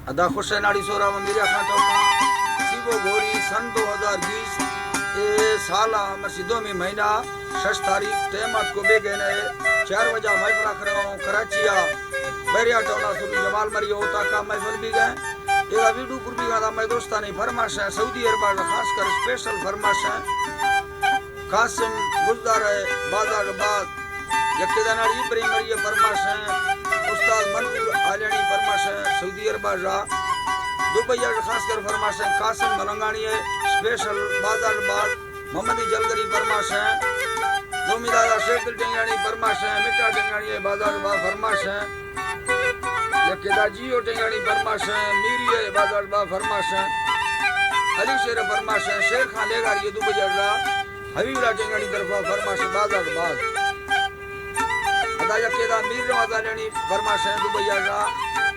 ادا خوش ناڑی سورا میرا کھاٹو سیبو گوری سن 2020 سالہ مسجدوں میں مہینہ 6 تاریخ تیمات کو بے گئے 4 بجے محفل کر رہا ہوں کراچیا بحریہ ٹولا سوری جمال مری ہوتا کا محفل بھی گئے یہ ویڈیو پر بھی گا میں دوستانی فرمائش ہے سعودی عرب خاص کر اسپیشل فرمائش ہے قاسم گزدار ہے بازار بعد یکیدہ ناڑی ابراہیم مری فرمائش ہے استاد منظور عالینی فرمائش ہے سعودی عرب دبئی خاص کر فرمائش ہے قاسم ملنگانی ہے اسپیشل بازار بعد محمد جلگری فرمائش ہے دومی دادا شیخ ٹنگانی فرمائش ہے مٹا ٹنگانی بازار بعد فرمائش ہے یکیدہ جیو ٹنگانی فرمائش ہے میری ہے بازار بعد فرمائش ہے علی شیر فرمائش ہے شیر خان لے گا یہ دبئی حبیب اللہ ٹنگانی طرفہ فرمائش ہے بازار بعد ادا یکیدہ میر نواز عالینی فرمائش ہے دبئی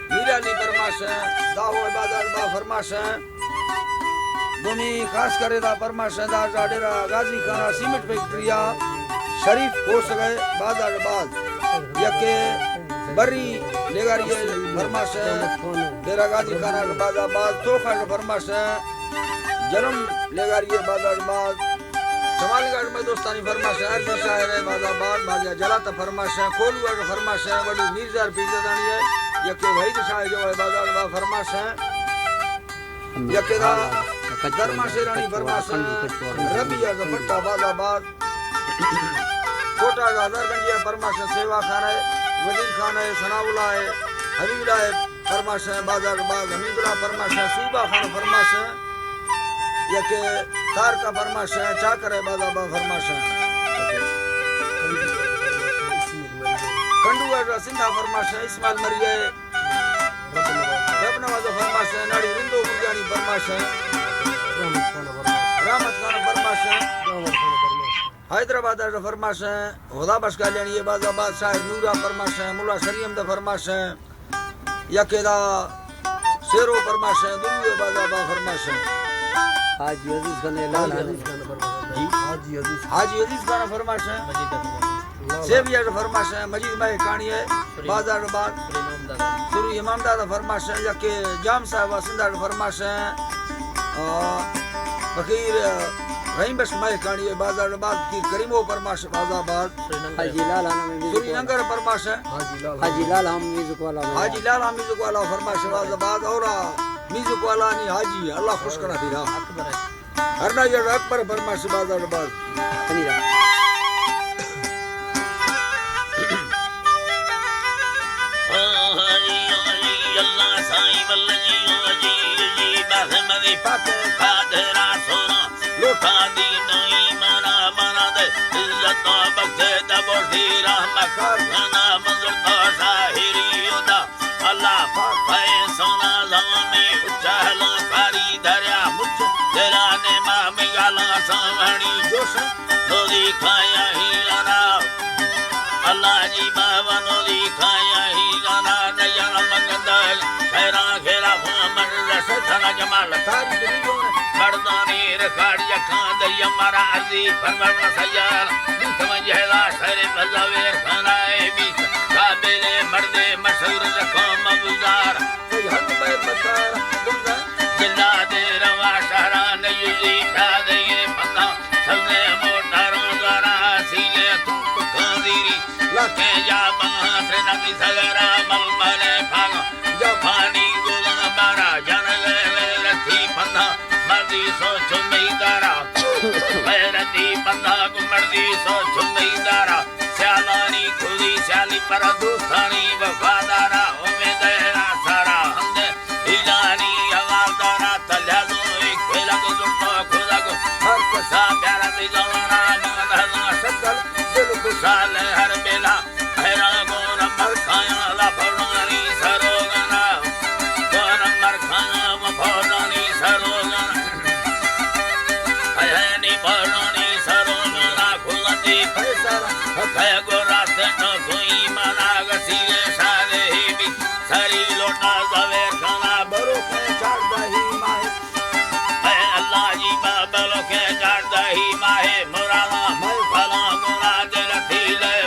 میر علی فرمائش ہے داہو بازار بعد فرمائش ہے دومی خاص کرے دا فرمائش ہے دا ڈیرا غازی خانہ سیمنٹ فیکٹریا شریف ہو سکے بازار بعد یکے بری لگاری فرمائش ہے ڈیرا غازی خانہ بازار بعد توخہ فرمائش ہے جنم لگاری بازار بعد شمال گاڑ میں دوستانی فرمائش ہے عربی شاعر ہے بازار بعد باغیا جلاتا فرمائش ہے کولو فرمائش ہے بڑی میرزار پیزا دانی ہے یکے وحید شاہ جو ہے بازار بعد فرمائش ہے یکے دا درما شیرانی فرمائش ہے ربیہ کا پٹا بازار بعد کوٹا کا ہزار گنجیا فرمائش ہے سیوا خان ہے وزیر خان ہے ثناء اللہ ہے حبیب اللہ ہے فرمائش ہے بازار بعد حمید اللہ فرمائش ہے صوبہ خان فرمائش ہے یکے تار کا فرمائش ہے چاکر ہے بازار بعد فرمائش ہے کنڈو ہے سندھا فرمائش ہے اسماعیل مری ہے رب نواز فرمائش ہے ناڑی رندو بریانی فرمائش ہے رحمت خان فرمائش ہے حیدرآباد فرمائش ہے خدا بخش کا لینی ہے بازار بعد شاہد نورا فرمائش ہے ملا شریم دا فرمائش ہے یکیدہ شیرو فرمائش ہے دلوے بازار بعد فرمائش ہے حاجی عزیز خان لال حاجی عزیز خان فرمائش ہے سیبیا فرمائش ہے مجید بھائی کہانی ہے بازار بعد سوری امام دادا فرمائش ہے یکے جام صاحب سندھا فرمائش ہے فقیر رحیم بخش مائی کہانی ہے بازار بعد کی کریمو فرمائش بازار بعد حاجی لال سوری ننگر فرمائش ہے حاجی لال ہم میوزک والا فرمائش بازار بعد اور میوزک والا نہیں حاجی اللہ خوش کرنا تھی ہر نا یہ اکبر فرمائش بازار بعد اللہ جی بابا نو دکھایا ہی گانا نیا منگندا خیرا خیرا من رس تھنا جمال تاری دریون مردانی رکھاڑ یکھاں دریا مارا عزی فرمن سیار سمجھلا شر بزاویر خنائے بھی قابل مرد مشہور رکھوں مبزار کوئی حق بے بکار جلا دے روا شہران یوزی پا دے پتا سبنے موٹاروں گارا سیلے تو کھاندیری لکھے جا بہاں سے نبی سگرہ ململے پھاگا جو پھانی گولا بارا جان لے رتھی پندھا مردی سوچ میدارا غیرتی پندھا کو مردی سوچ میدارا سیالانی کھلی سیالی پر دوستانی وفادارا امید ہے سارا ہم ہلانی آوازدارا تلیازو ایک کھلک زمبا کھلک ہر کسا پیارا دیزوانا ماندھنا شکل دل خوشحال ہے ہر بیلا حیران گورم مرکھایا لفرانی سروگنا گورم مرکھایا وفادانی سروگنا حیانی بھرانی سروگنا کھلتی فیصلہ حقے گورا سنو کوئی مانا گسیلے شادے ہی بھی سری لوٹا زویر کھانا برو کے چار دہی ماہی اے اللہ جی بابلو کے چار دہی ماہی مرانا محفلا گورا دل تھیلے